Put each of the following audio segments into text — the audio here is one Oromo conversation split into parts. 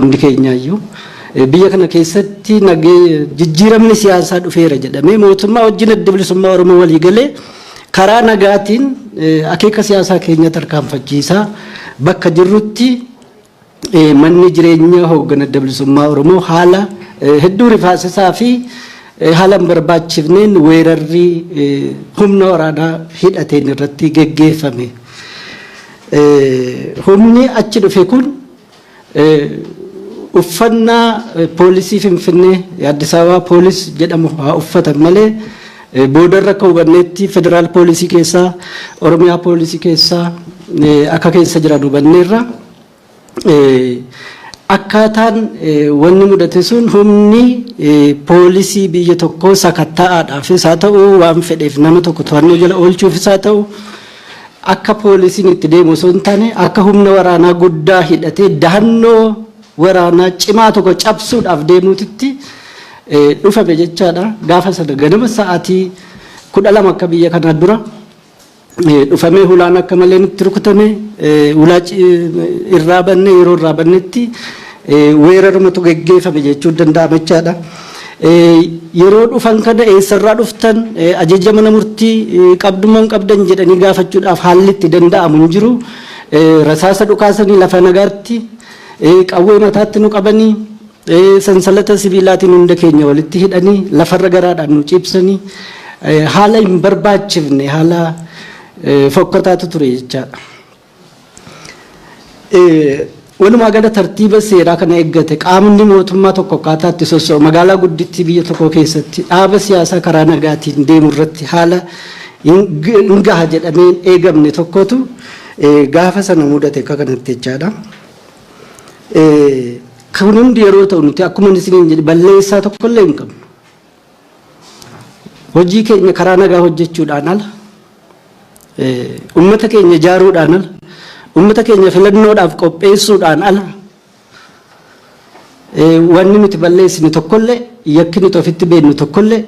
hundi keenyaayyuu biyya kana keessatti jijjiiramni siyaasaa dhufeera jedhamee mootummaa wajjin adda bilisummaa Oromoo walii galee karaa nagaatiin akeeka siyaasaa keenya tarkaanfachiisaa bakka jirrutti manni jireenyaa hoogganaa adda bilisummaa Oromoo haala hedduu rifaasisaa fi haala hin barbaachifneen weerarri humna waraanaa hidhateen irratti geggeeffame. Humni achi dhufe kun uffannaa poolisii Finfinnee Addis Ababa poolis jedhamu haa uffatan malee boodarra akka hubanneetti federaal poolisii keessaa Oromiyaa poolisii keessaa akka keessa jiran hubanneerra. Akkaataan wanni mudate sun humni poolisii biyya tokkoo sakatta'aadhaafis haa ta'u waan fedheef nama tokko to'annoo jala oolchuufis haa ta'u akka poolisiin itti deemu osoo hin taane akka humna waraanaa guddaa hidhatee dahannoo waraanaa cimaa tokko cabsuudhaaf deemuutitti dhufame jechaadha. Gaafa sana ganama sa'aatii 12 akka biyya kanaa dura dhufamee hulaan akka malee nutti rukutame hulaa irraa banne yeroo irraa bannetti weerarumatu geggeeffame jechuun danda'ama jechaadha. Yeroo dhufan kana eessarraa dhuftan ajaja mana murtii qabdummaan qabdan jedhanii gaafachuudhaaf haalli itti danda'amu hin jiru. Rasaasa dhukaasanii lafa nagaatti qawwee mataatti nu qabanii sansalata sibiilaatiin hunda keenya walitti hidhanii lafarra garaadhaan nu ciibsanii haala hin barbaachifne haala fokkataatu ture jechaadha. Walumaa gala tartiiba seeraa kana eeggate qaamni mootummaa tokko akkaataatti soso'u magaalaa guddittii biyya tokko keessatti dhaaba siyaasaa karaa nagaatiin deemu irratti haala hin gaha jedhameen eegamne tokkotu gaafa sana mudate akka kanatti jechaadha. Kun hundi yeroo ta'u nuti akkuma isiniin jedhe balleessaa tokkollee hin qabnu. Hojii keenya karaa nagaa hojjechuudhaan ala uummata keenya ijaaruudhaan ala ummata keenya filannoodhaaf qopheessuudhaan ala wanni nuti balleessine tokkollee yakki nuti ofitti beeknu tokkollee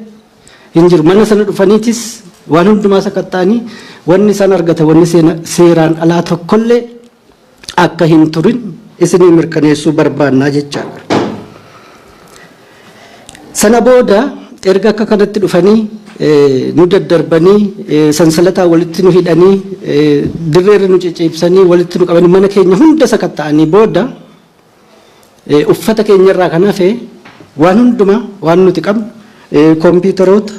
hin jiru. Mana sana dhufaniitis waan hundumaa sakatta'anii wanni isaan argatan wanni seeraan alaa tokkollee akka hin turin isinii mirkaneessuu barbaannaa jechaadha. Sana booda erga akka kanatti dhufanii nu daddarbanii sansalataa walitti nu hidhanii dirreerra nu ciciibsanii walitti nu qabanii mana keenya hunda sakatta'anii booda uffata keenyarraa kan hafe waan hundumaa waan nuti qabnu kompiitaroota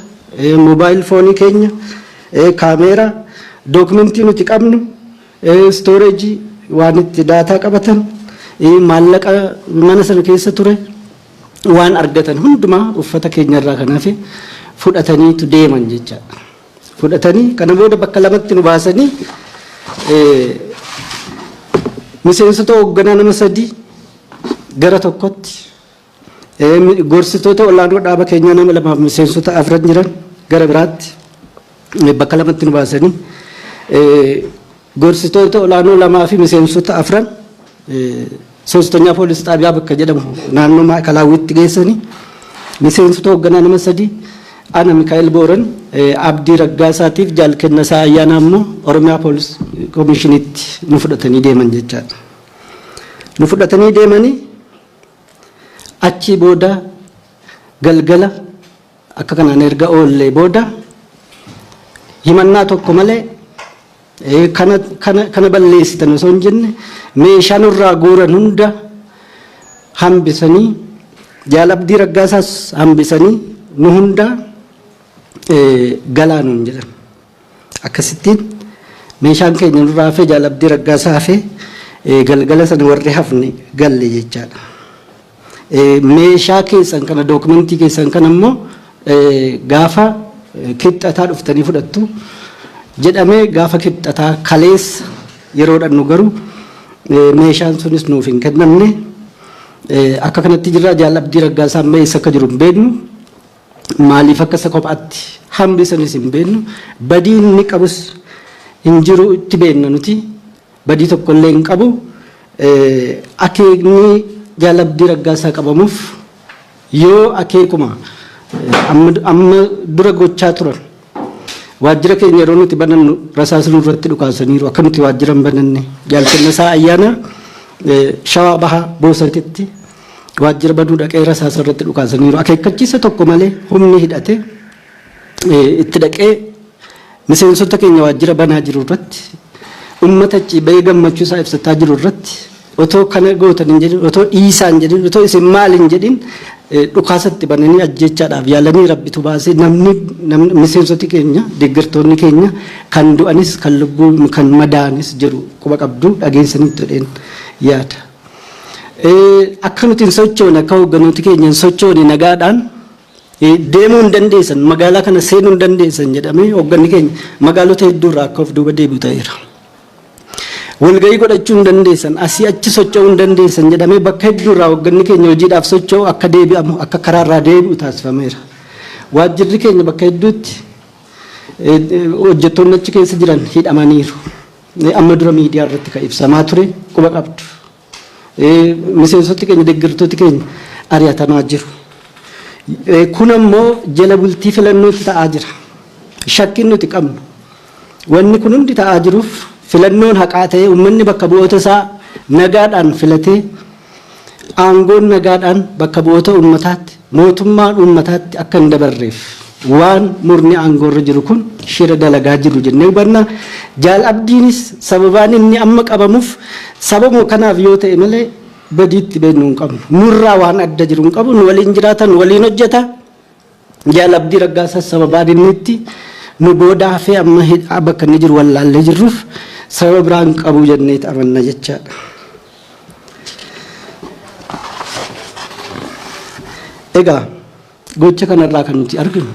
moobaayil foonii keenya kaameeraa dookumentii nuti qabnu stooreejii waan itti daataa qabatan maallaqa mana sana keessa ture waan argatan hundumaa uffata keenyarraa kan hafe fudhataniitu deeman jechaadha. Fudhatanii kana booda bakka lamatti nu baasanii miseensota hoogganaa nama 3 gara tokkotti gorsitoota olaanoo dhaaba keenyaa nama 2 miseensota 4 jiran gara biraatti bakka lamatti nu baasanii gorsitoota olaanoo 2 fi miseensota 4 soostanya poolis xaabiyaa bakka jedhamu naannoo maakalaawwitti geessanii miseensota hoogganaa nama 3 ana Mikaa'el Booran Abdii Raggaasaatiif Jaalkennasaa Ayyaanaa immoo Oromiyaa Poolis Komishiniitti nu fudhatanii deeman jechaadha. Nu fudhatanii deemanii achi booda galgala akka kanaan erga oollee booda himannaa tokko malee kana balleessitan osoo hin jenne meeshaa nurraa guuran hunda hambisanii Jaal Abdii Raggaasaas hambisanii nu hunda galaanuun jedhan. Akkasittiin meeshaan keenya nurraa hafee Jaal Abdii Raggaasaa hafee galgala sana warri hafne galle jechaadha. Meeshaa keessan kana dookumentii keessan kana immoo gaafa kibxataa dhuftanii fudhattu jedhamee gaafa kibxataa kaleessa yeroodhaan nu garuu meeshaan sunis nuuf hin kennamne akka kanatti jirra. Jaal Abdii Raggaasaa amma eessa akka jiru hin beeknu. Maaliif akka isa kophaatti hambisanis hin beeknu. Badii inni qabus hin jiru itti beekna nuti. Badii tokkollee hin qabu. Akeekni Jaal Abdii Raggaasaa qabamuuf yoo akeekuma amma dura gochaa turan waajjira keenya yeroo nuti banannu rasaasni irratti dhukaasaniiru akka nuti waajjira hin bananne Jaalkennasaa Ayyaanaa Shawaa Bahaa Boosatitti waajjira baduu dhaqee rasaasa irratti dhukaasaniiru. Akeekkachiisa tokko malee humni hidhate itti dhaqee miseensota keenya waajjira banaa jiru irratti ummata achi bahee gammachuu isaa ibsataa jiru irratti otoo kana gootan hin jedhin otoo dhiisaa hin jedhin otoo isin maal hin jedhin dhukaasatti bananii ajjechaadhaaf yaalanii rabbitu baasee namni miseensoti keenya deeggartoonni keenya kan du'anis kan lubbuu kan madaanis jiru quba qabdu dhageessanii jedheen yaada. Akka nuti hin sochoone akka hoogganooti keenya hin sochoone nagaadhaan deemuu hin dandeessan magaalaa kana seenuu hin dandeessan jedhamee hoogganni keenya magaalota hedduurraa akka of duuba deebi'u ta'eera. Walgahii godhachuu hin dandeessan asii achi socho'uu hin dandeessan jedhamee bakka hedduurraa hoogganni keenya hojiidhaaf socho'u akka deebi'amu akka karaarraa deebi'u taasifameera. Waajjirri keenya bakka hedduutti hojjettoonni achi keessa jiran hidhamaniiru. Amma dura miidiyaa irratti kan ibsamaa ture quba qabdu. Miseensoti keenya deeggartooti keenya ari'atamaa jiru. Kun ammoo jala bultii filannootti ta'aa jira. Shakkiin nuti qabnu wanni kun hundi ta'aa jiruuf filannoon haqaa ta'ee uummanni bakka bu'oota isaa nagaadhaan filatee aangoon nagaadhaan bakka bu'oota uummataatti mootummaan uummataatti akka hin dabarreef waan murni aangoorra jiru kun shira dalagaa jiru jennee hubanna. Jaal Abdiinis sababaan inni amma qabamuuf sababuma kanaaf yoo ta'e malee badiitti beeknu hin qabnu. Nurraa waan adda jiru hin qabu. Nu waliin jiraatan waliin hojjeta. Jaal Abdii Raggaasaa sababaan inni itti nu booda hafee amma bakka inni jiru wallaallee jirruuf sababa biraan qabu jennee amanna jechaadha. Egaa gocha kanarraa kan nuti arginu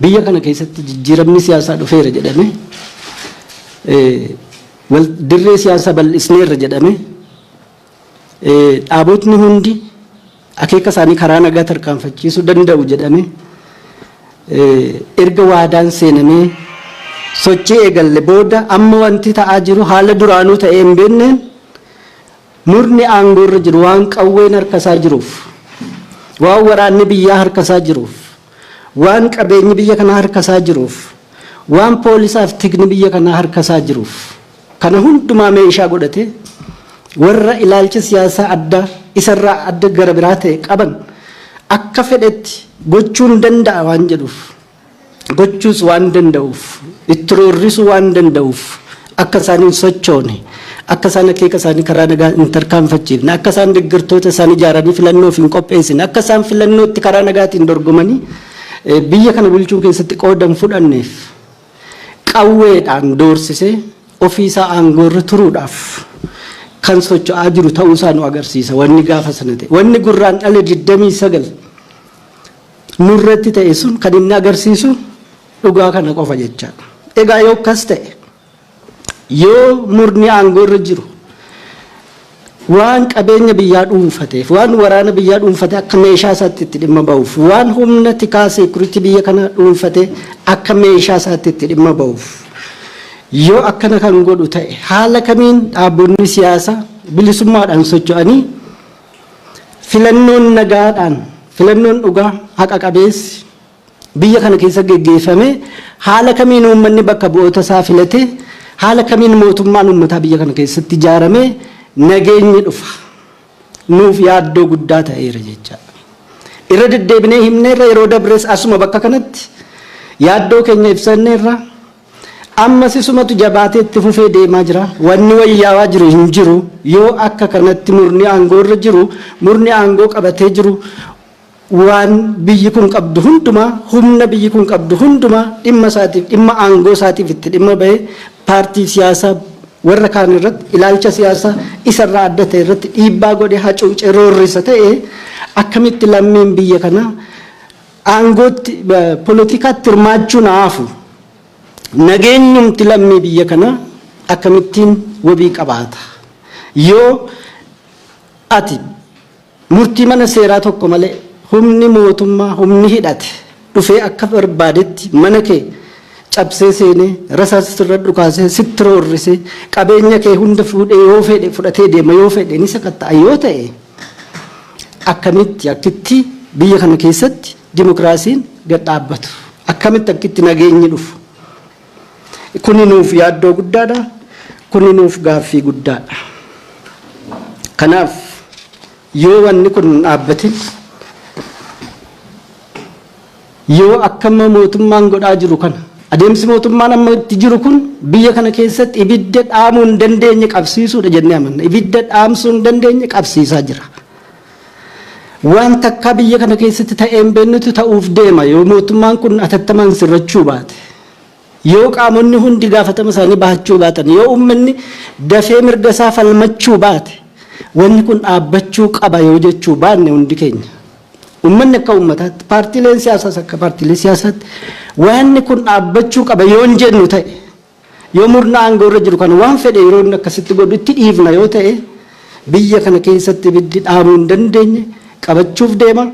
biyya kana keessatti jijjiiramni siyaasaa dhufeera jedhame dirree siyaasaa bal'isneerra jedhame dhaabotni hundi akeeka isaanii karaa nagaa tarkaanfachiisuu danda'u jedhame erga waadaan seenamee sochii eegalle booda amma wanti ta'aa jiru haala duraanuu ta'ee hin beekneen murni aangoorra jiru waan qawween harkasaa jiruuf waan waraanni biyyaa harkasaa jiruuf waan qabeenyi biyya kanaa harkasaa jiruuf waan poolisaaf tigni biyya kanaa harkasaa jiruuf kana hundumaa meeshaa godhate warra ilaalcha siyaasaa adda isarraa adda gara biraa ta'e qaban akka fedhetti gochuun danda'a waan jedhuuf gochuus waan danda'uuf itti roorrisuu waan danda'uuf akka isaaniin sochoone akka isaan akeeka isaanii karaa nagaa hin tarkaanfachiifne akka isaan deeggartoota isaanii ijaaranii filannoof hin qopheessine akka isaan filannootti karaa nagaatiin dorgomanii biyya kana bulchuu keessatti qoodan fudhanneef qawweedhaan doorsisee ofiisaa aangoorra turuudhaaf kan socho'aa jiru ta'uusaa nu agarsiisa. Wanni gaafa sana ta'e wanni gurraan dhale 29 nurratti ta'e sun kan inni agarsiisu dhugaa kana qofa jechaadha. Egaa yoo akkas ta'e yoo murni aangoorra jiru waan qabeenya biyyaa dhuunfateef waan waraana biyyaa dhuunfate akka meeshaa isaatti itti dhimma ba'uuf waan humna tikaa seekuritii biyya kana dhuunfate akka meeshaa isaatti itti dhimma ba'uuf yoo akkana kan godhu ta'e haala kamiin dhaabonni siyaasaa bilisummaadhaan socho'anii filannoon nagaadhaan filannoon dhugaa haqa qabeessi biyya kana keessa geggeeffame haala kamiin uummanni bakka bu'oota isaa filate haala kamiin mootummaan uummataa biyya kana keessatti ijaarame nageenyi dhufa nuuf yaaddoo guddaa ta'eera jechaadha. Irra deddeebinee himneerra yeroo dabrees asuma bakka kanatti yaaddoo keenya ibsanneerra amma sisumatu jabaatee itti fufee deemaa jira. Wanni wayyaawaa jiru hin jiru yoo akka kanatti murni aangoorra jiru murni aangoo qabatee jiru waan biyyi kun qabdu hundumaa humna biyyi kun qabdu hundumaa dhimma isaatiif dhimma aangoo isaatiif itti dhimma bahee paartii siyaasaa warra kaan irratti ilaalcha siyaasaa isarraa adda ta'e irratti dhiibbaa godhee hacuucee roorrisa ta'e akkamitti lammiin biyya kanaa aangootti poolitikaatti hirmaachuu naafu nageenyumti lammii biyya kanaa akkamittiin wabii qabaata yoo ati murtii mana seeraa tokko malee humni mootummaa humni hidhate dhufee akka barbaadetti mana kee cabsee seenee rasaasa sirra dhukaasee sitti roorrisee qabeenya kee hunda fuudhee yoo fedhe fudhatee deema yoo fedhe ni sakatta'a yoo ta'e akkamitti akkitti biyya kana keessatti dimokiraasiin gad dhaabbatu akkamitti akkitti nageenyi dhufu kuni nuuf yaaddoo guddaadha kuni nuuf gaaffii guddaadha. Kanaaf yoo wanni kun dhaabbatin yoo akkama mootummaan godhaa jiru kana adeemsi mootummaan amma itti jiru kun biyya kana keessatti ibidda dhaamuu hin dandeenye qabsiisuudha jennee amanna. Ibidda dhaamsuu hin dandeenye qabsiisaa jira. Waan takka biyya kana keessatti ta'een beennutu ta'uuf deema yoo mootummaan kun atattamaan sirrachuu baate. Yoo qaamonni hundi gaafatama isaanii bahachuu baatan yoo uummanni dafee mirga isaa falmachuu baate wanni kun dhaabbachuu qaba yoo jechuu baanne hundi keenya. Uummanni akka uummataatti paartiileen siyaasaas akka paartiilee siyaasaatti wanni kun dhaabbachuu qaba yoo hin jennu ta'e yoo murna aangoo irra jiru kana waan fedhe yeroo inni akkasitti godhu itti dhiifna yoo ta'e biyya kana keessatti ibiddi dhaamuu hin dandeenye qabachuuf deema.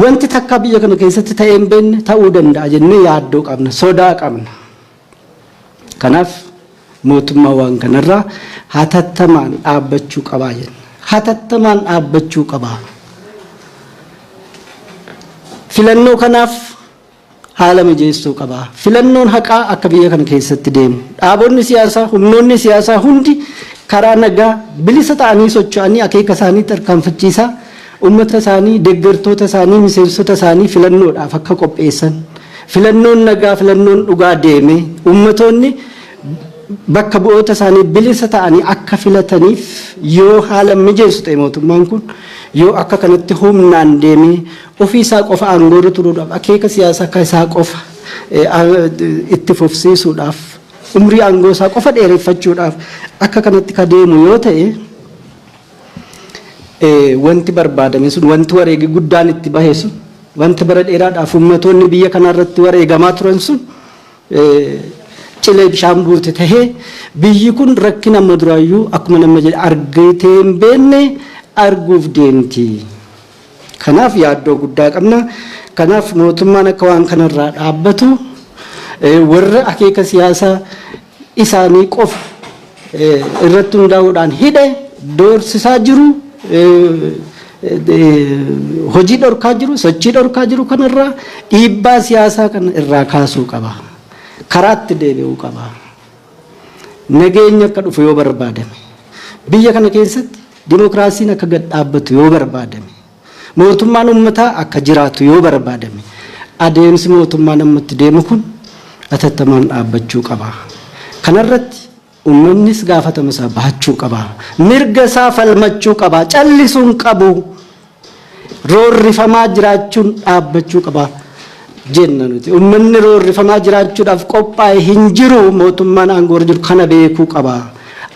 Wanti takka biyya kana keessatti ta'ee hin beekne ta'uu danda'a jennee yaaddoo qabna, sodaa qabna. Kanaaf mootummaa waan kanarraa hatattamaan dhaabbachuu qabaa jenna. Hatattamaan dhaabbachuu qabaa. Filannoo kanaaf haala mijeessuu qabaa. Filannoon haqaa akka biyya kana keessatti deemu. Dhaabonni siyaasaa, humnoonni siyaasaa hundi karaa nagaa bilisa ta'anii socho'anii akeeka isaanii tarkaanfachiisaa ummata isaanii, deeggartoota isaanii, miseensota isaanii filannoodhaaf akka qopheessan. Filannoon nagaa, filannoon dhugaa deeme ummatoonni bakka bu'oota isaanii bilisa ta'anii akka filataniif yoo haala mijeessu ta'e mootummaan kun yoo akka kanatti humnaan deemee ofii isaa qofa aangoorra turuudhaaf akeeka siyaasaa akka isaa qofa itti fufsiisuudhaaf umrii aangoo isaa qofa dheereffachuudhaaf akka kanatti ka deemu yoo ta'e wanti barbaadame sun wanti wareegi guddaan itti bahe sun wanti bara dheeraadhaaf ummatoonni biyya kanarratti wareegamaa turan sun cilee bishaan buute tahee biyyi kun rakkina amma duraayyuu akkuma nama jedhe argitee hin beekne arguuf deemti. Kanaaf yaaddoo guddaa qabna. Kanaaf mootummaan akka waan kanarraa dhaabbatu warra akeeka siyaasaa isaanii qofa irratti hundaa'uudhaan hidhe doorsisaa jiru hojii dhorkaa jiru sochii dhorkaa jiru kanarraa dhiibbaa siyaasaa kana irraa kaasuu qaba. Karaatti deebi'uu qaba. Nageenya akka dhufu yoo barbaadame biyya kana keessatti dimokiraasiin akka gad dhaabbatu yoo barbaadame mootummaan uummataa akka jiraatu yoo barbaadame adeemsi mootummaan ammatti deemu kun atattamaan dhaabbachuu qaba. Kanarratti uummannis gaafatama isaa bahachuu qaba. Mirga isaa falmachuu qaba. Callisuun qabu. Roorrifamaa jiraachuun dhaabbachuu qaba. Jenna nuti uummanni roorrifamaa jiraachuudhaaf qophaa'e hin jiru. Mootummaan aangoo irra jiru kana beekuu qaba.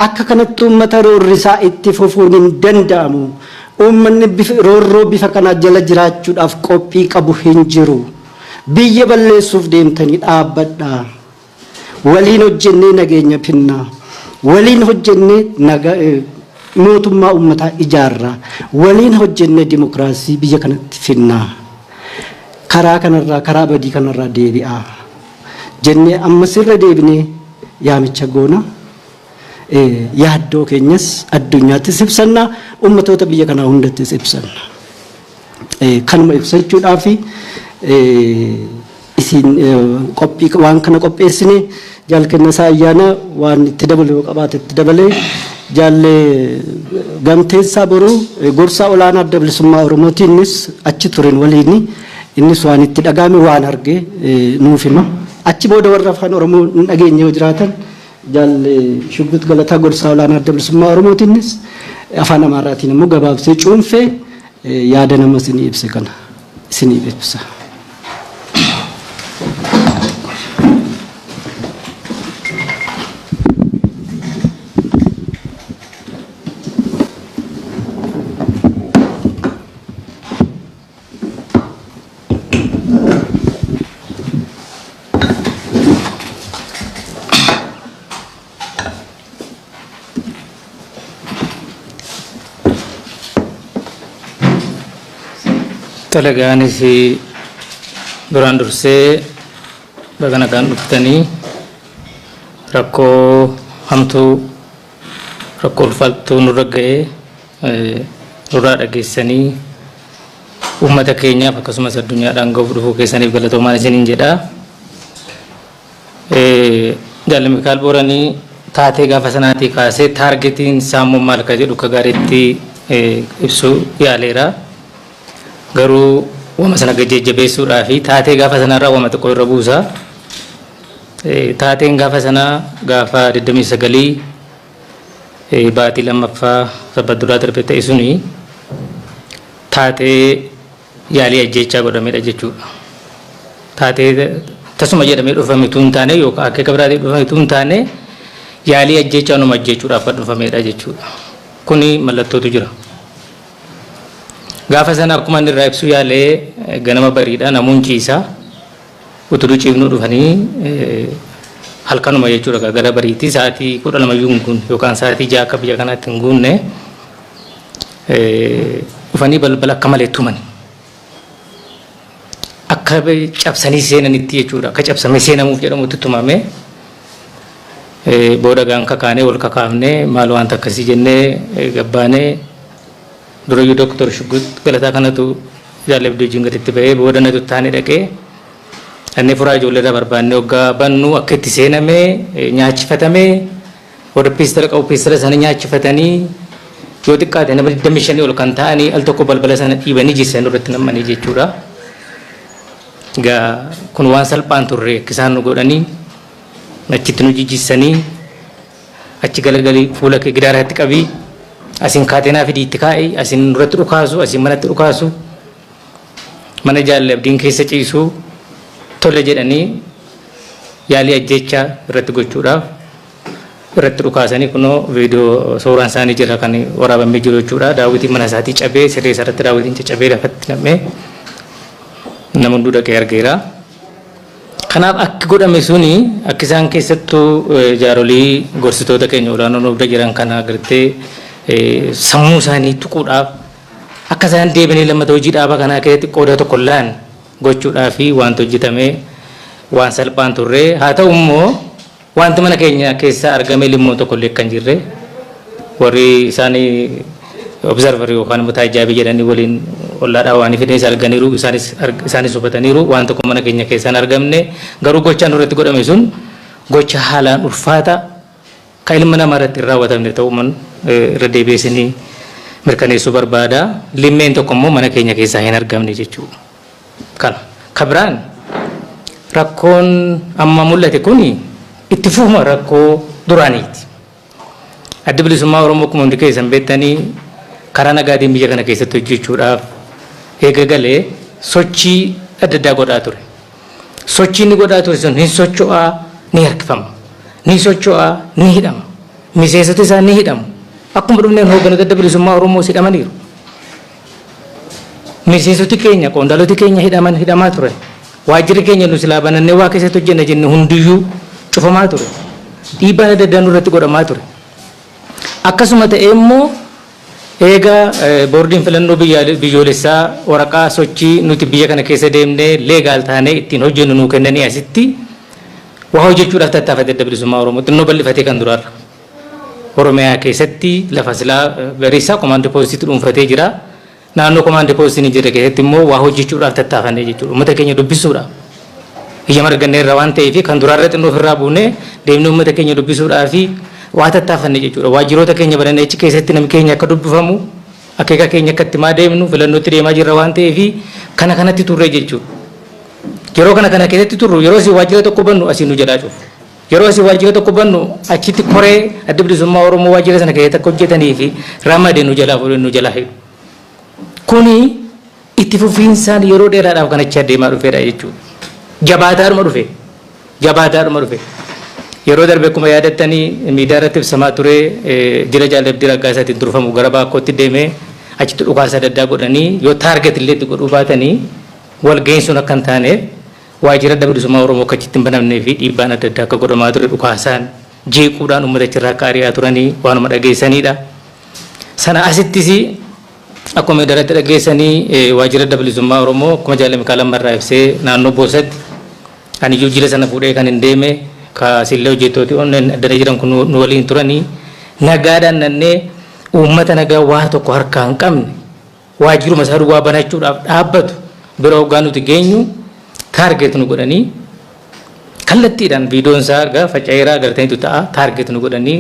Akka kanatti uummata roorrisaa itti fufuun hin danda'amu. Uummanni roorroo bifa kana jala jiraachuudhaaf qophii qabu hin jiru. Biyya balleessuuf deemtanii dhaabbadha. Waliin hojjennee nageenya finnaa. Waliin hojjennee mootummaa uummataa ijaarraa. Waliin hojjennee dimokiraasii biyya kanatti finnaa. Karaa kanarraa karaa badii kanarraa deebi'aa jennee ammas irra deebinee yaamicha goona. Yaaddoo keenyas addunyaattis ibsanna, uummatoota biyya kanaa hundattis ibsanna. Kanuma ibsachuudhaaf isin qophii waan kana qopheessine jaalkennasaa ayyaana waan itti dabalu yoo qabaate itti dabalee jaallee gamteessaa boruu gorsaa olaanaa adda bilisummaa Oromootiinis achi turin waliin innis waan itti dhagaame waan arge nuuf hima. Achi booda warra afaan Oromoo hin dhageenye yoo jiraatan jaallee Shuggut Galataa gorsaa olaanaa adda bilisummaa Oromootiinis afaan Amaaraatiin immoo gabaabsee cuunfee yaada nama isinii ibse kana isinii ibsa. Talagaanis duraan dursee bagana kan dhuftanii rakkoo hamtuu rakkoo ulfaatuu nurra ga'ee nurraa dhageessanii uummata keenyaaf akkasumas addunyaadhaan ga'uuf dhufuu keessaniif galatoomaa isiniin jedha. Jaalli Mikaal Booranii taatee gaafa sanaatii kaasee taargetiin saamuu maal ka jedhu akka gaariitti ibsu yaaleera garuu wama sana gajjajjabeessuudhaa fi taatee gaafa sanarraa wama xiqqoo irra buusa. Taateen gaafa sanaa gaafa 29 baatii lammaffaa sabbaduraa darbe ta'e suni taatee yaalii ajjechaa godhamedha jechuudha. Taatee tasuma jedhamee dhufame tuun taane yookaan akka biraatii dhufame tuun taane yaalii ajjechaa numa ajjechuudhaaf kan dhufamedha jechuudha. Kuni mallattootu jira. Gaafa sana akkuma inni irraa ibsu yaalee ganama bariidha namuun ciisaa utuu ciifnuu dhufanii halkanuma jechuudha gara bariitti sa'aatii 12 kun yookaan sa'aatii 6 akka biyya kanaatti hin guunne dhufanii balbala akka malee tumani. Akka cabsanii seenanitti jechuudha akka cabsamee seenamuuf jedhamutti tumame booda gaan kakaanee wal kakaafnee maal wanta akkasii jennee gabbaanee durayyuu Dr. Shuggut Galataa kanatu jaalabduu jingatitti ba'ee booda natu taanee dhaqee annee furaa ijoolleerraa barbaannee waggaa bannu akka itti seenamee nyaachifatamee warra piistara qabu piistara sana nyaachifatanii yoo xiqqaate nama 25 ol kan ta'anii al tokko balbala sana dhiibanii jiseen irratti namanii jechuudha. Gaa kun waan salphaan turre akkisaan nu godhanii achitti nu jijjiisanii achi galagalii fuula kee gidaaraatti qabii asin kaateenaa fidii itti kaa'e asin duratti dhukaasu asin manatti dhukaasu mana jaalabdiin keessa ciisu tolle jedhanii yaalii ajjechaa irratti gochuudhaaf irratti dhukaasanii kunoo viidiyoo suuraan isaanii jira kan waraabamee jiru jechuudha. Daawwitiin mana isaatii cabee siree isaarratti daawwitiin cabee lafatti nam'ee nama hunduu dhaqee argeera. Kanaaf akka godhame suni akka isaan keessattuu jaarolii gorsitoota keenya olaanoo nuuf jiran kana agartee sammuu isaanii tuquudhaaf akka isaan deebi'anii lammata hojii dhaabaa kanaa keessatti qooda tokko laan gochuudhaaf wanta hojjetame waan salphaan turre haa ta'u immoo wanti mana keenya keessaa argame limmoo tokko illee kan jirre warri isaanii observer yookaan immoo taajaabii jedhanii waliin ollaadhaa waan fidanii arganiiru isaanis hubataniiru waan tokko mana keenya keessaan argamne garuu gochaan irratti godhame sun gocha haalaan ulfaata kan ilma namaa irratti raawwatamne ta'uun irra deebiisanii mirkaneessuu barbaada. Limmeen tokko immoo mana keenya keessaa hin argamne jechuudha. Kabiraan rakkoon amma mul'ate kuni itti fufuma rakkoo duraaniiti. Adda bilisummaa Oromoo akkuma hundi keessan beektanii karaa nagaatiin biyya kana keessatti hojjechuudhaaf eegagalee sochii adda addaa godhaa ture. Sochii inni godhaa ture sun hin socho'aa ni harkifama. Ni socho'aa ni hidhama. Miseensota isaa ni hidhamu. Akkuma dhumneen hoogganoota adda bilisummaa Oromoo hidhamaniiru. Miseensoti keenya qondaaloti keenya hidhamaa ture. Waajjirri keenya nu silaa banannee waa keessatti hojjenna jenne hundiyyuu cufamaa ture. Dhiibbaan adda addaa nurratti godhamaa ture. Akkasuma ta'ee immoo egaa boordiin filannoo biyyoolessaa waraqaa sochii nuti biyya kana keessa deemnee leegaal taanee ittiin hojjennu nuu kennanii asitti waa hojjechuudhaaf tattaafate adda bilisummaa Oromoo xinnoo bal'ifatee kan duraarra. Oromiyaa keessatti lafa silaa gariisaa komaandii poositiitti dhuunfatee jira. Naannoo komaandii poostiin hin jirre keessatti immoo waa hojjechuudhaaf tattaafannee jechuudha. Uummata keenya dubbisuudhaaf. Iyya margannee irraa waan ta'eef kan duraarra xinnoo ofirraa buunee deemnee uummata keenya dubbisuudhaaf waa tattaafannee jechuudha. Waajjiroota keenya banannee achi keessatti namni keenya akka dubbifamu akeeka keenya akka itti maa deemnu filannootti deemaa jirra waan ta'eef kana kanatti turre jechuudha. Yeroo kana keessatti turru yeroo si waajjira tokko bannu asii nu jalaa cufu. Yeroo si waajjira tokko bannu achitti koree adda bilisummaa Oromoo waajjira sana keessatti akka hojjetanii fi ramadee nu jalaa fuudhee nu jalaa hidhu. Kuni itti fufiinsaan yeroo dheeraadhaaf kan achi adeemaa dhufeedha jechuudha. Jabaataadhuma dhufe. Yeroo darbe akkuma yaadattanii miidiyaa irratti ibsamaa ture jira jaalabdii raggaa isaatiin turfamu gara baakkootti deemee achitti dhukaasa adda addaa godhanii yoo taarget illee itti godhuu baatanii wal geensuun akka hin taaneef waajjira adda bilisummaa Oromoo akka achitti hin banamnee fi dhiibbaan adda addaa akka godhamaa ture dhukaasaan jeequudhaan uummata achirraa akka ari'aa turanii waanuma dhageessanidha. Sana asittis akkuma daratti dhageessanii waajjira adda bilisummaa Oromoo akkuma jaalami kaalammarraa ibsee naannoo Boosatti ani iyyuu jila sana fuudhee kan hin deeme kaasillee hojjettooti onneen addana jiran kun nu waliin turanii nagaadhaan nannee uummata nagaa waa tokko harkaa hin qabne waajjiruma isaa duwwaa banachuudhaaf dhaabbatu bira hoggaa nuti geenyu taarget nu godhanii kallattiidhaan viidiyoon isaa faca'eeraa agartaniitu ta'a taarget nu godhanii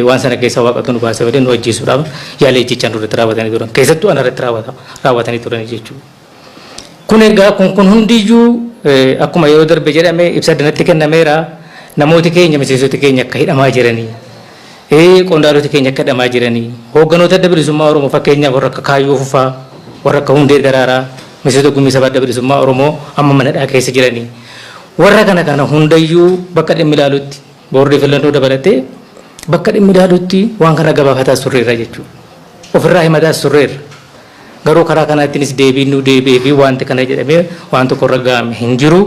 waan sana keessa waaqatu nu baasee waliin nu ajjeesuudhaaf yaalee jechaan irratti raawwatanii turan keessattuu ana irratti raawwatanii turan jechuudha. Kun egaa kun hundiyyuu akkuma yeroo darbe jedhame ibsa danatti kennameera namooti keenya miseensoti keenya akka hidhamaa jiranii qondaaloti keenya akka hidhamaa jiranii hoogganoota adda bilisummaa Oromoo fakkeenyaaf warra akka Kaayyoo Fufaa warra akka Hundee Daraaraa miseensota gumii sabaa adda bilisummaa Oromoo amma manadhaa keessa jiranii warra kana hundayyuu bakka dhimmi ilaalutti boordii filannoo dabalatee bakka dhimmi ilaalutti waan kana gabaafataa turreerra jechuudha. Ofirraa himataa turreerra. Garuu karaa kanaattinis deebiin nu deebi'ee fi wanti kana jedhamee waan tokko irra ga'ame hin jiru.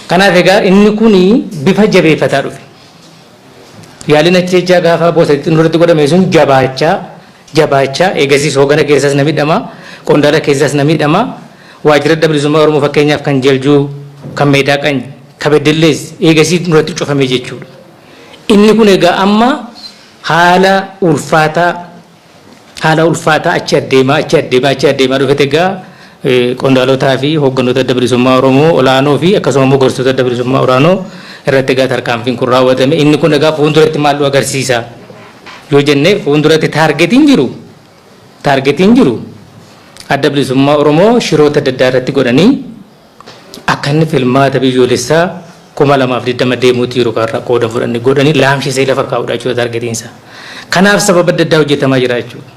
Kanaaf egaa inni kuni bifa jabeeffataa dhufe. Yaaliin ajjechaa gaafa boosatti nurratti godhame sun jabaachaa eegasiis hoogana keessaas na miidhama qondaala keessaas na miidhama waajjira adda bilisummaa Oromoo fakkeenyaaf kan Jaljuu kan Meedaa kan Beddellees eegasiis nurratti cufame jechuudha. Inni kun egaa amma haala ulfaataa achi adeemaa dhufete egaa qondaalotaa fi hoogganoota adda bilisummaa Oromoo olaanoo fi akkasuma immoo gorsitoota adda bilisummaa olaanoo irratti egaa tarkaanfiin kun raawwatame. Inni kun egaa fuulduratti maal agarsiisa yoo jenne fuulduratti taargetiin jiru adda bilisummaa Oromoo shiroota adda addaa irratti godhanii akka inni filmaata biyyoolessaa 2020 deemuutti yeroo kanarraa qooda fudhanni godhanii laamshisee lafa kaa'uudha jechuudha taargetiinsa. Kanaaf sababa adda addaa hojjetamaa jira jechuudha.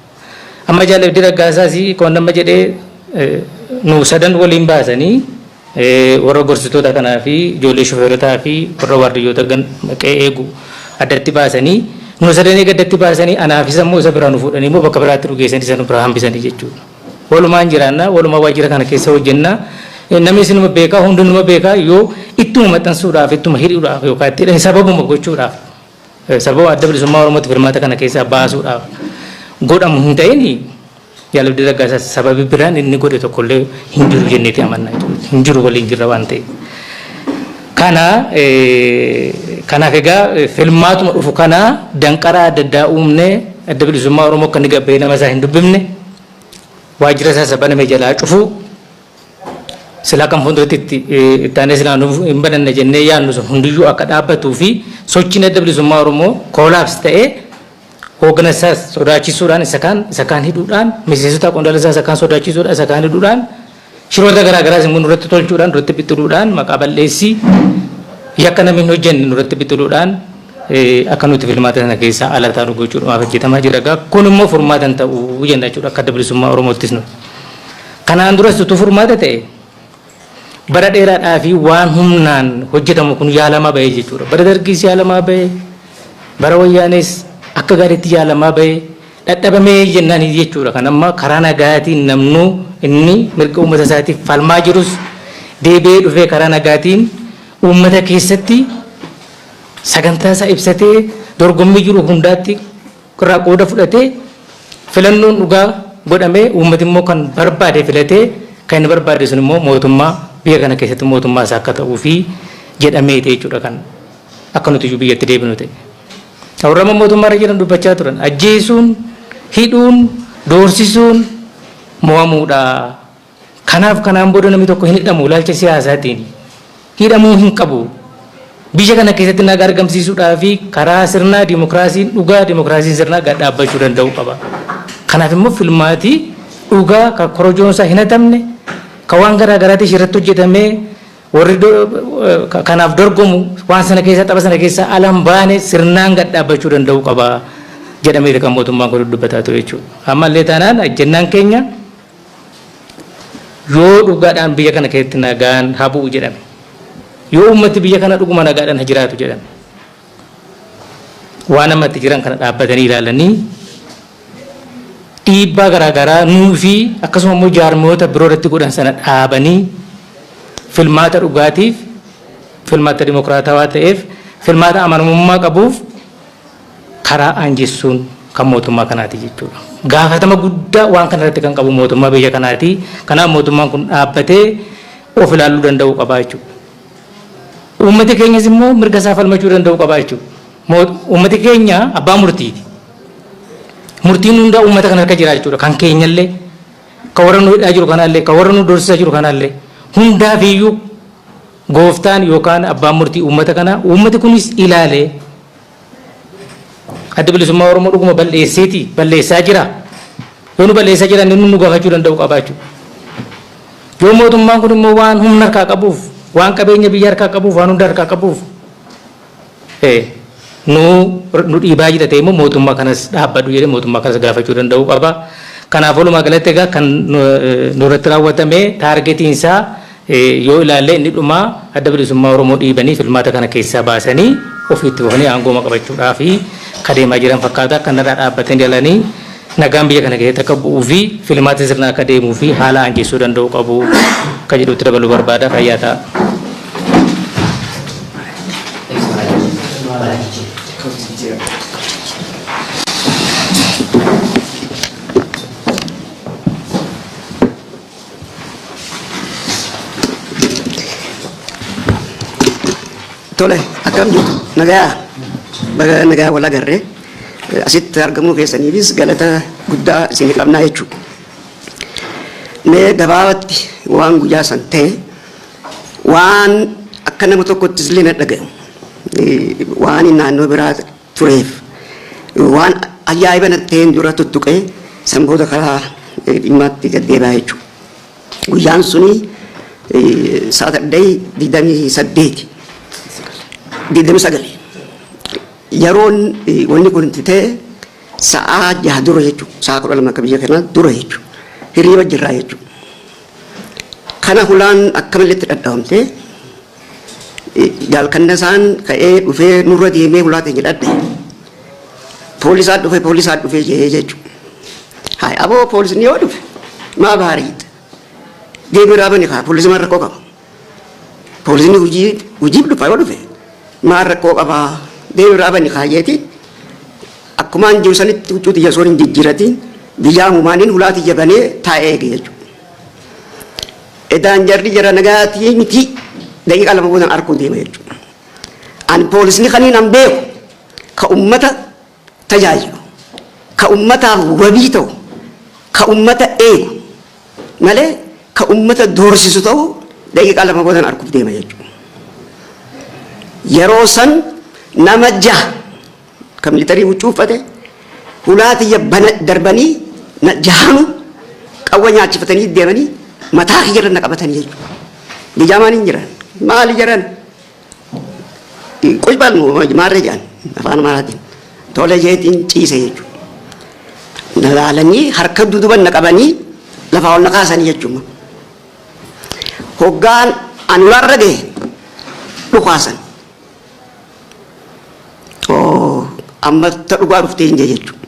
Amma Jaalabdii Raggaasaas qoon nama jedhee nu sadan waliin baasanii warra gorsitoota kanaa fi ijoollee shofeerotaa fi warra waardiyyoota qe'ee eegu addatti baasanii nu sadanii gaddatti baasanii anaafis ammoo isa biraa nu fuudhanii immoo bakka biraatti nu geessanii isa nu biraa hambisanii jechuudha. Walumaan jiraannaa walumaa waajjira kana keessa hojjennaa namni isinuma beekaa hundinuma beekaa yoo ittuma maxxansuudhaaf ittuma hidhuudhaaf yookaan itti sababuma gochuudhaaf sababa adda bilisummaa Oromootti filmaata kana keessaa baasuudhaaf godhamu hin ta'in Jaalabdii Raggaasaa sababi biraan inni godhe tokkollee hin jiru jenneeti amannaa jechuudha. Hin jiru waliin jirra waan ta'eef. Kanaaf egaa filmaatuma dhufu kana danqaraa adda addaa uumnee adda bilisummaa Oromoo akka inni gabbee nama isaa hin dubbifne waajjira isaa baname jalaa cufu sila kan fuulduratti ittaanee silaa nuuf hin bananne jennee yaadnu sun hundiyyuu akka dhaabbatuu fi sochiin adda bilisummaa Oromoo koolaapsi ta'ee hooggana isaas sodaachisuudhaan isa kaan hidhuudhaan miseensota qondaala isaa isa kaan sodaachisuudhaan isa kaan hidhuudhaan shiroota garaagaraas immoo nurratti tolchuudhaan nurratti bixxuudhaan maqaa balleessii yakka namni hin hojjenne nurratti bixxuudhaan akka nuti filmaata sana keessaa ala taanu gochuudhaaf hojjetamaa jira. Kun immoo furmaata hin ta'u jenna jechuudha akka adda bilisummaa Oromoottis nu. Kanaan duras utuu furmaata ta'e bara dheeraadhaa fi waan humnaan hojjetamu kun yaalamaa bahee jechuudha. Bara Dargiis yaalamaa bahee bara Wayyaanees akka gaariitti yaalamaa bahee dadhabamee jennaan jechuudha. Kan amma karaa nagaatiin namnu inni mirga uummata isaatiif falmaa jirus deebi'ee dhufee karaa nagaatiin uummata keessatti sagantaa isaa ibsatee dorgommii jiru hundaatti irraa qooda fudhatee filannoon dhugaa godhamee uummati immoo kan barbaade filatee kan inni barbaade sun immoo mootummaa biyya kana keessatti mootummaa isaa akka ta'uu fi jedhamee jechuudha kan akka nuti biyyatti deebinu ta'e. Warra mootummaa irra jiran dubbachaa turan ajjeesuun hidhuun doorsisuun mo'amuudha. Kanaaf kanaan booda namni tokko hin hidhamu ilaalcha siyaasaatiin hidhamuu hin qabu. Biyya kana keessatti nagaa argamsiisuudhaa fi karaa sirnaa dimokiraasiin dhugaa dimokiraasiin sirnaa gad dhaabbachuu danda'u qaba. Kanaaf immoo filmaatii dhugaa kan korojoonsaa hin hatamne kan waan garaagaraatti irratti hojjetamee warri kanaaf dorgomu waan sana keessa tapha sana keessa alan baane sirnaan gad dhaabbachuu danda'u qaba jedhamee kan mootummaan kun dubbataa ture jechuudha. Ammallee taanaan ajjennaan keenya yoo dhugaadhaan biyya kana keessatti nagaan haa bu'u jedhame. Yoo ummati biyya kana dhuguma nagaadhaan haa jiraatu jedhame. Waan ammatti jiran kana dhaabbatanii ilaalanii dhiibbaa garaagaraa nuu fi akkasuma immoo jaarmoota biroo irratti godhan sana dhaabanii filmaata dhugaatiif filmaata dimokiraatawaa ta'eef filmaata amanamummaa qabuuf karaa aanjessuun kan mootummaa kanaati jechuudha. Gaafatama guddaa waan kana irratti kan qabu mootummaa biyya kanaati. Kanaaf mootummaan kun dhaabbatee of ilaaluu danda'u qaba jechuudha. Uummati keenyas immoo mirga isaa falmachuu danda'u qaba jechuudha. Uummati keenya abbaa murtiiti. Murtiin hundaa uummata kana harka jira jechuudha. Kan keenyallee kan warra nu hidhaa jiru kanallee kan warra nu doorsisaa jiru kanallee hundaaf iyyuu gooftaan yookaan abbaan murtii uummata kana uummati kunis ilaalee adda bilisummaa Oromoo dhuguma balleessaa jira. Yoo nu balleessaa jiran nu gaafachuu danda'u qabaachuu. Yoo mootummaan kun immoo waan humna harkaa qabuuf, waan qabeenya biyya harkaa qabuuf, waan hunda harkaa qabuuf nu dhiibaa jira ta'e immoo mootummaa kanas dhaabbadhu jedhee mootummaa kanas gaafachuu danda'u qaba. Kanaaf walumaa galatti egaa kan nurratti raawwatame taargetiin isaa yoo ilaalle inni dhumaa adda bilisummaa Oromoo dhiibanii filmaata kana keessaa baasanii ofiitti bahanii aangoo qabachuudhaa fi kadeemaa jiran fakkaata. Kanarraa dhaabbatanii jalanii nagaan biyya kana keessatti akka bu'uu fi filmaata sirna akka deemuu fi haala anjeessuu danda'u qabu kan jedhutti dabaluu barbaada. Fayyaa ta'a. Tole, akkam jirtu nagaa wal agarree asitti argamuu keessaniifis galata guddaa isin qabnaa jechuudha. Mee gabaabatti waan guyyaa san ta'e waan akka nama tokkottis illee na dhaga'u waan naannoo biraa tureef waan ajaa'iba na ta'een dura tuttuqee sanboota karaa dhimmaatti gaddeebaa jechuudha. Guyyaan suni Saatardee 28 29 yeroon wanni kun ta'e sa'a 6 dura jechuudha. Sa'a 12 akka biyya kanaa dura jechuudha. Hiriiba jirraa jechuudha. Kana hulaan akka malee dhadhaamtee jaalkanna isaan ka'ee dhufee nurra deemee hulaa ta'e jedhadhe. Poolisaan dhufee jechuudha. Haa aboo poolisni yoo dhufe maa baariidha. Deemee raabani kaa poolisii maal rakkoo qaba. Poolisni hojiif dhufa yoo dhufe maal rakkoo qabaa. Deemee raabani kaayeetiin akkumaan jiru sanitti huccuuti yasoon hin jijjiiratiin biyyaa humaaniin hulaati jabanee taa'ee eege jechuudha. Edaan jarri jara nagaatii miti daqiiqaa lama boodan arguu deema jechuudha. Ani poolisni kaniin an beeku ka ummata tajaajilu, ka ummataaf wabii ta'u, ka ummata eegu malee ka ummata doorsisu ta'u daqiiqaa lama boodan arguuf deema jechuudha. Yeroo san nama jaha ka militarii huccuu uffate hulaati darbanii jahanu qawwa nyaachifatanii deemanii mataa kiyya irra na qabatanii jechuudha. Bijaamaan hin jiran maali jiran qulbal maarree jedhan afaan maraatiin tole jeetiin ciise jechuudha. Na laalanii harka duduban na qabanii lafaa ol na kaasanii jechuudha. Hoggaan anularra gahe dhukaasan. Amma ta dhugaa dhuftee hin jechuudha.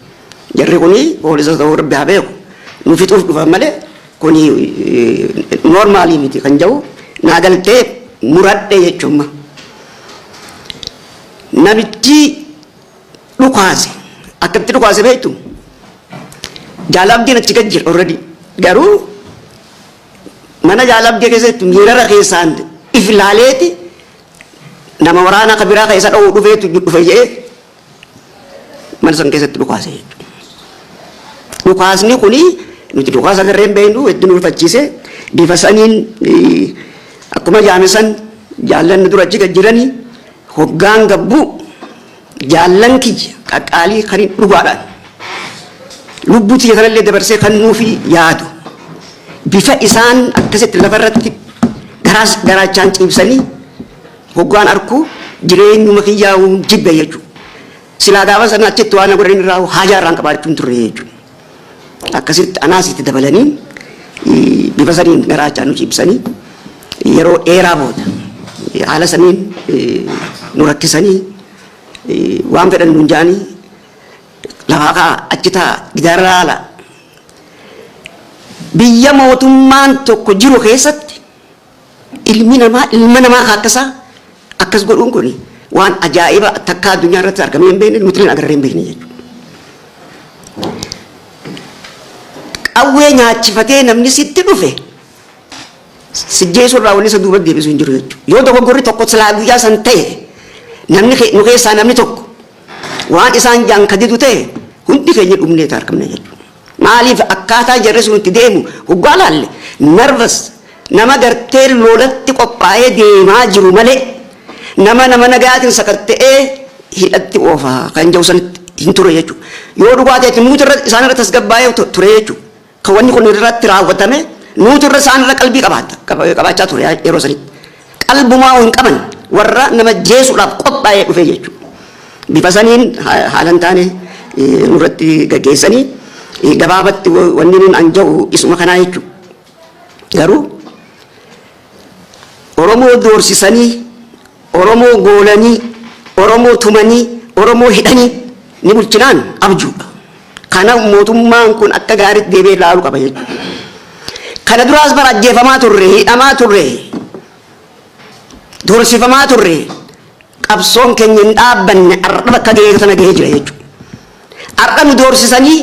Jarri kuni poolisa ta'uu rabbi haa beeku. Nu fixuuf dhufan malee kuni noormaalii miti kan jedhu naa galtee muradhe jechuudha. Namichi dhukaase akkatti dhukaase beektu jaalabdiin achi gad jira already garuu mana jaalabdii keessatti miirara keessaan if ilaaleeti nama waraana kabiraa keessa dha'uu dhufeetu dhufe jedhee mana san keessatti dhukaase jechuudha. Dhukaasni kuni nuti dhukaasa garreen beeknu hedduu nu ulfachiise bifa saniin akkuma jaamisan jaallanni dura achi gad jiranii hoggaan gabbuu jaallan kiyya qaqqaalii kan dhugaadhaan lubbuu tiyya kanallee dabarsee kan nuufi yaadu bifa isaan akkasitti lafarratti garaachaan ciibsanii hoggaan arku jireenyuma kiyyaa'uu jibbe jechuudha. Silaa gaafa sana achitti waan godhan irraa haajaa irraan qabaachuun turre jechuudha. Akkasitti anaasitti dabalanii bifa saniin garaachaan nu ciibsanii yeroo dheeraa booda haala saniin nu rakkisanii waan fedhan nuun jaanii lafaa kaa achi taa gidaarraa ala biyya mootummaan tokko jiru keessatti ilma namaa akkasaa akkas godhuun kun waan ajaa'iba takka addunyaa irratti argamee hin beekne nuti agarree hin beekne jechuudha. Qawwee nyaachifatee namni sitti dhufe sijjeessu irraa wanni isa duuba deebisu hin jiru jechuudha. Yoo dogoggorri tokko silaa guyyaa san ta'e namni nu keessaa namni tokko waan isaan jaan kadidu ta'e hundi keenya dhumnee argamne jechuudha. Maaliif akkaataa jarri sun itti deemu hoggaa laalle nervous nama gartee lolatti qophaa'ee deemaa jiru malee nama nagaatiin sakatta'ee hidhatti oofaa kan jiru sanitti hin ture jechuudha. Yoo dhugaateetti nuti irra isaan irra tasgabbaa'ee ture jechuudha. Kan wanni kun irratti raawwatame nuti irra isaan irra qalbii qabaachaa ture yeroo sanitti. Qalbumaa hin qaban warra nama jeesuudhaaf qophaa'ee dhufe jechuudha. Bifa saniin haalan taane nurratti gaggeessanii gabaabatti wanni nun anja'u isuma kanaa jechuudha. Garuu Oromoo doorsisanii, Oromoo goolanii, Oromoo tumanii, Oromoo hidhanii ni bulchinaan abjuudha. Kana mootummaan kun akka gaariitti deebi'ee ilaaluu qaba jechuudha. Kana duraas bara ajjeefamaa turre, hidhamaa turre, doorsifamaa turre, qabsoon keenya hin dhaabbanne har'a bakka gahee sana gahee jira jechuudha. Har'a nu doorsisanii,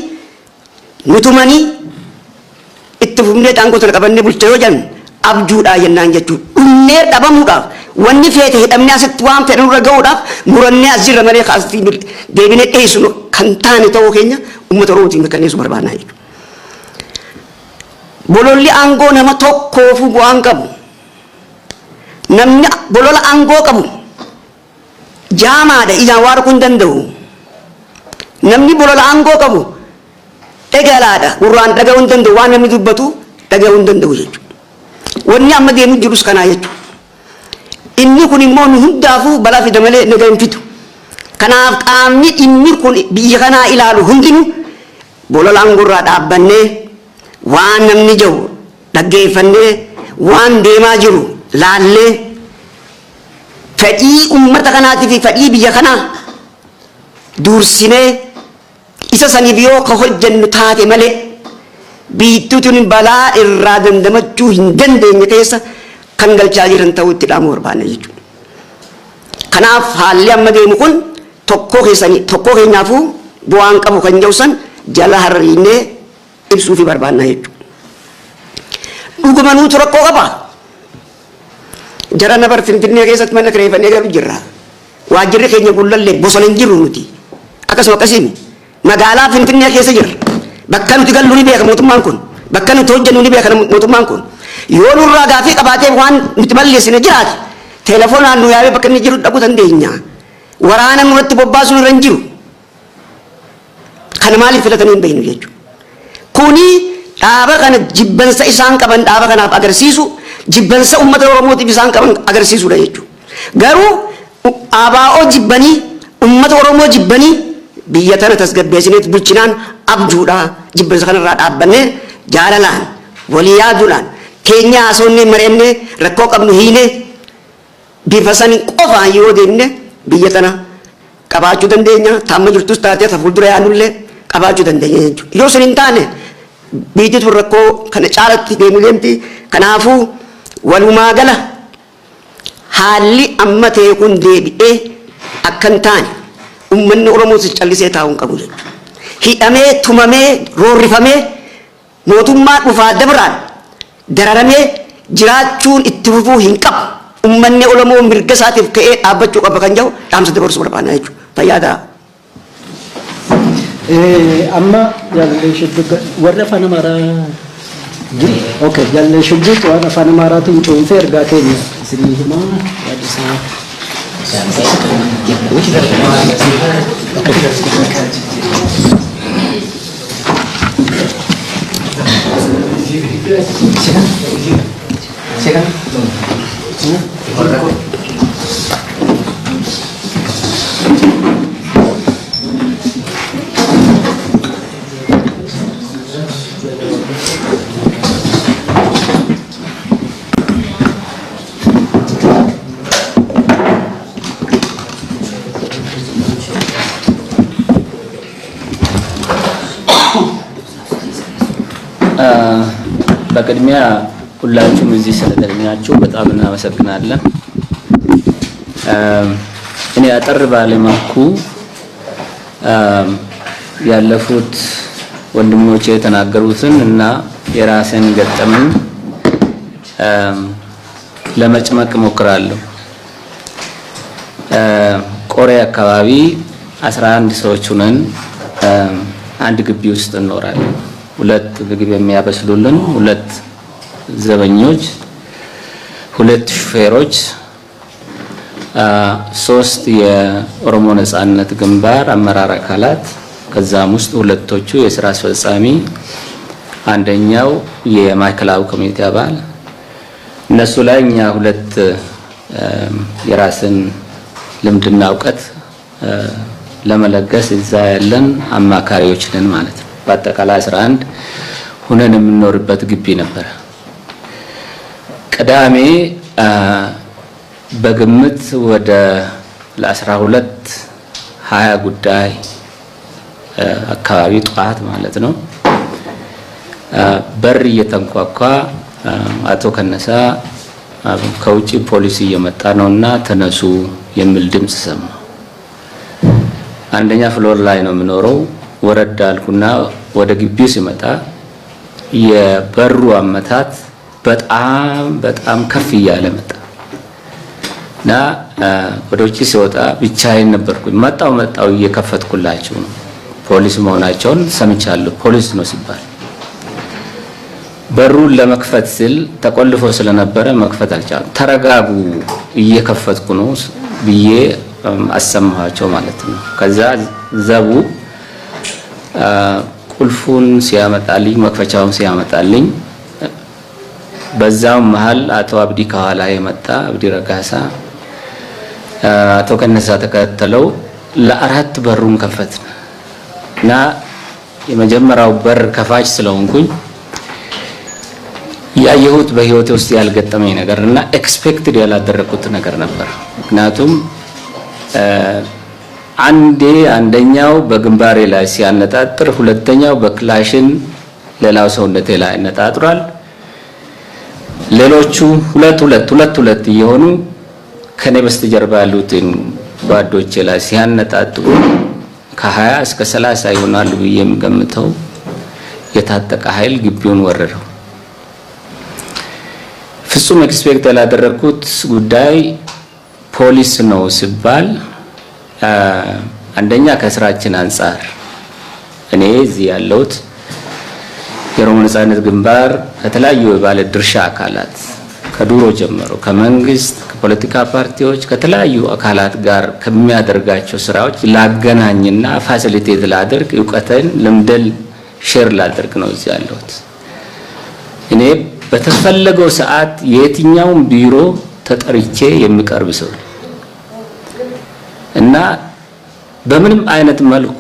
nu tumanii, itti fufnee aangoo sana qabannee bulcha yoo jennu abjuudhaa jennaan jechuudha. Dhunnee dhabamuudhaaf wanni feete hidhamnee asitti waan fedhan irra gahuudhaaf murannee as jirra malee kaastii deebinee dhiyeessinu kan taane ta'uu keenya uummata Oromootiin mirkaneessu barbaadna jechuudha. Bololli aangoo nama tokkoofu bu'aan qabu. Namni bolola aangoo qabu jaamaadha ijaan waan arguu hin danda'u. Namni bolola aangoo qabu dhagalaadha gurraan dhaga'uu hin danda'u waan namni dubbatu dhaga'uu hin danda'u jechuudha. Wanni amma deemu jirus kanaa jechuudha. Inni kun immoo nu hundaafuu balaa fida malee nagaa hin fidu. Kanaaf qaamni inni kun biyya kanaa ilaalu hundinuu bolola aangorraa dhaabbannee waan namni jiru dhaggeeffannee waan deemaa jiru laallee fedhii uummata kanaatii fi fedhii biyya kanaa dursinee isa saniif yoo ka hojjennu taate malee biittuutiin balaa irraa dandamachuu hin dandeenye keessa kan galchaa jiran ta'uu itti dhaamu barbaanna jechuudha. Kanaaf haalli amma deemu kun tokkoo keenyaafuu bu'aan qabu kan jedhu san jala harriinee ibsuu fi barbaanna jechuudha. Dhuguma nuutu rakkoo qaba. Jara nabar Finfinnee keessatti mana kireeffannee galu jirra. Waajjirri keenya gullallee bosona hin jirru nuti. Akkasuma akkasiin magaalaa Finfinnee keessa jirra. Bakka nuti gallu ni beeka mootummaan kun. Bakka nuti hojjennu ni beeka mootummaan kun. Yoo nurraa gaafii qabaatee waan nuti balleessine jiraate telefoonaan nu yaabee bakka inni jiru dhaquu dandeenya. Waraana nurratti bobbaasuu irra hin jiru. Kana maaliif filatanii hin beeknu jechuudha. Kuni dhaaba kana jibbansa isaan qaban dhaaba kanaaf agarsiisu jibbansa uummata Oromootiif isaan qaban agarsiisudha jechuudha. Garuu ABO jibbanii uummata Oromoo jibbanii biyya tana tasgabbeessineet bulchinaan abjuudha jibbansa kanarraa dhaabbannee jaalalaan walii yaaduudhaan keenya haasofnee mari'annee rakkoo qabnu hiinee bifa sanii qofaan yoo deemne biyya tana qabaachuu dandeenya. Taamma jirtus taatee fuuldura yaadullee qabaachuu dandeenya jechuudha. Yoo sun hin taane biyyitu rakkoo kana caalatti deemu deemti. Kanaafuu walumaa gala haalli amma ta'e kun deebi'ee akka hin taane uummanni Oromoo callisee taa'uu hin qabu jechuudha. Hidhamee tumamee roorrifamee mootummaa dhufaa dabraan dararamee jiraachuun itti fufuu hin qabu. Uummanni Oromoo mirga isaatiif ka'ee dhaabbachuu qaba kan jedhu dhaamsa dabarsuu barbaadna jechuudha. Fayyaada. Amma jaallee shibbiga warra afaan Amaaraa jiru. Okay, jaallee shibbiga waan afaan Amaaraatiin cuunfee ergaa keenya isinii himaa yaadisaa. በቅድሚያ ሁላችሁም እዚህ ስለተገኛችሁ በጣም እናመሰግናለን። እኔ አጠር ባለ መልኩ ያለፉት ወንድሞቼ የተናገሩትን እና የራሴን ገጠመኝ ለመጭመቅ እሞክራለሁ። ቆሬ አካባቢ 11 ሰዎች ሆነን አንድ ግቢ ውስጥ እንኖራለን። ሁለት ምግብ የሚያበስሉልን ሁለት ዘበኞች፣ ሁለት ሹፌሮች፣ ሶስት የኦሮሞ ነጻነት ግንባር አመራር አካላት ከዛም ውስጥ ሁለቶቹ የሥራ አስፈጻሚ አንደኛው የማዕከላዊ ኮሚቴ አባል እነሱ ላይ እኛ ሁለት የራስን ልምድና እውቀት ለመለገስ እዛ ያለን አማካሪዎች ነን ማለት ነው። በአጠቃላይ 11 ሆነን የምንኖርበት ግቢ ነበር። ቅዳሜ በግምት ወደ ለ12:20 ጉዳይ አካባቢ ጠዋት ማለት ነው በር እየተንኳኳ አቶ ከነሳ ከውጪ ፖሊስ እየመጣ ነውና ተነሱ የሚል ድምጽ ሰማ። አንደኛ ፍሎር ላይ ነው የምኖረው። ወረድ አልኩና ወደ ግቢው ሲመጣ የበሩ አመታት በጣም ከፍ እያለ መጣ እና ወደ ውጪ ሲወጣ ብቻዬን ነበርኩኝ። መጣው እየከፈትኩላቸው ነው። ፖሊስ መሆናቸውን ሰምቻለሁ። ፖሊስ ነው ሲባል በሩን ለመክፈት ስል ተቆልፎ ስለነበረ መክፈት አልቻልኩም። ተረጋጉ እየከፈትኩ ነው ብዬ አሰማኋቸው ማለት ነው። ከዛ ዘቡ ቁልፉን ሲያመጣልኝ መክፈቻውን ሲያመጣልኝ በዛው መሃል አቶ አብዲ ከኋላ የመጣ አብዲ ረጋሳ አቶ ከነሳ ተከተለው ለአራት በሩን ከፈትን እና የመጀመሪያው በር ከፋች ስለሆንኩኝ ያየሁት በህይወቴ ውስጥ ያልገጠመኝ ነገርና ኤክስፔክትድ ያላደረኩት ነገር ነበር። ምክንያቱም አንደኛው በግንባሬ ላይ ሲያነጣጥር ሁለተኛው በክላሽን ሌላው ሰውነቴ ላይ አነጣጥሯል። ሌሎቹ ሁለት እየሆኑ ከኔ በስተጀርባ ያሉትን ጓዶቼ ላይ ሲያነጣጥሩ ከ20 እስከ 30 ይሆናሉ ብዬ የምገምተው የታጠቀ ኃይል ግቢውን ወረረው። ፍጹም ኤክስፔክት ያላደረኩት ጉዳይ ፖሊስ ነው ሲባል አንደኛ ከስራችን አንፃር እኔ እዚህ ያለሁት የኦሮሞ ነጻነት ግንባር ከተለያዩ የባለ ድርሻ አካላት ከዱሮ ጀምሮ ከመንግስት ከፖለቲካ ፓርቲዎች ከተለያዩ አካላት ጋር ከሚያደርጋቸው ስራዎች ላገናኝና ፋሲሊቴት ላደርግ ዕውቀትን ልምድን ሼር ላደርግ ነው እዚህ ያለሁት። እኔ በተፈለገው ሰዓት የትኛውም ቢሮ ተጠርቼ የሚቀርብ ሰው እና በምንም አይነት መልኩ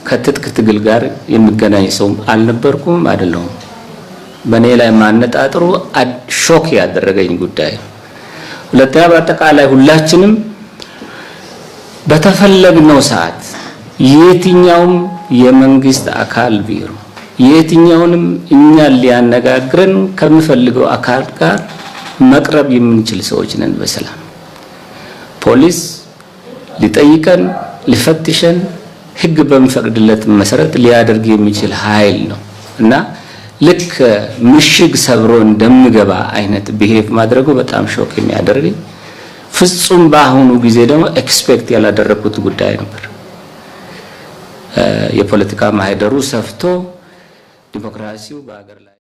ከትጥቅ ትግል ጋር የሚገናኝ ሰው አልነበርኩም አይደለሁም። በኔ ላይ ማነጣጥሩ ሾክ ያደረገኝ ጉዳይ። ሁለተኛ በአጠቃላይ ሁላችንም በተፈለግነው ሰዓት የትኛውም የመንግስት አካል ቢሮ የትኛውንም እኛን ሊያነጋግረን ከሚፈልገው አካል ጋር መቅረብ የምንችል ሰዎች ነን። በሰላም ፖሊስ ሊጠይቀን ሊፈትሸን ህግ በሚፈቅድለት መሰረት ሊያደርግ የሚችል ኃይል ነው እና ልክ ምሽግ ሰብሮ እንደምገባ አይነት ቢሄቭ ማድረጉ በጣም ሾክ የሚያደርገኝ ፍጹም በአሁኑ ጊዜ ደግሞ ኤክስፔክት ያላደረኩት ጉዳይ ነበር። የፖለቲካ ማህደሩ ሰፍቶ ዲሞክራሲው በአገር ላይ